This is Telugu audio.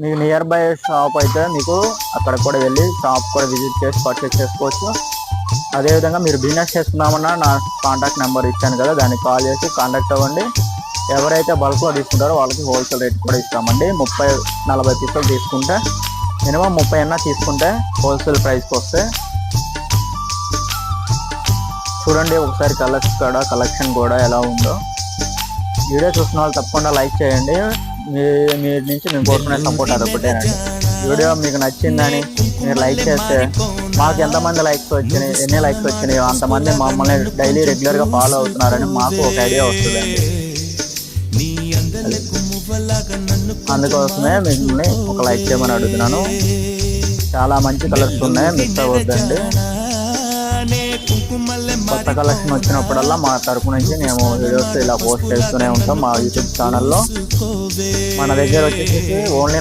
మీకు నియర్ బై షాప్ అయితే మీకు అక్కడ కూడా వెళ్ళి షాప్ కూడా విజిట్ చేసి పర్చేస్ చేసుకోవచ్చు. అదేవిధంగా మీరు బిజినెస్ చేసుకున్నామన్నా నా కాంటాక్ట్ నెంబర్ ఇచ్చాను కదా, దానికి కాల్ చేసి కాంటాక్ట్ అవ్వండి. ఎవరైతే బల్క్లో తీసుకుంటారో వాళ్ళకి హోల్సేల్ రేట్ కూడా ఇస్తామండి. 30-40 పీసులు తీసుకుంటే మినిమం 30 అన్నా తీసుకుంటే హోల్సేల్ ప్రైస్కి వస్తే. చూడండి ఒకసారి కలర్స్ కూడా, కలెక్షన్ కూడా ఎలా ఉందో. వీడియో చూస్తున్న వాళ్ళు తప్పకుండా లైక్ చేయండి. మీ నుంచి మేము కోరుకునే సపోర్ట్ అదొకటేనండి. వీడియో మీకు నచ్చిందని మీరు లైక్ చేస్తే మాకు ఎంతమంది లైక్స్ వచ్చినాయి, ఎన్ని లైక్స్ వచ్చినాయో అంతమంది మమ్మల్ని డైలీ రెగ్యులర్గా ఫాలో అవుతున్నారని మాకు ఒక ఐడియా వస్తుందండి. అందుకోసమే మిమ్మల్ని ఒక లైక్ చేయమని అడుగుతున్నాను. చాలా మంచి కలర్స్ ఉన్నాయి, మిస్ అవ్వద్దండి. కొత్త కలెక్షన్ వచ్చినప్పుడల్లా మా తరపు నుంచి మేము వీడియోస్ ఇలా పోస్ట్ చేస్తూనే ఉంటాం మా యూట్యూబ్ ఛానల్లో. మన దగ్గర వచ్చేసి ఓన్లీ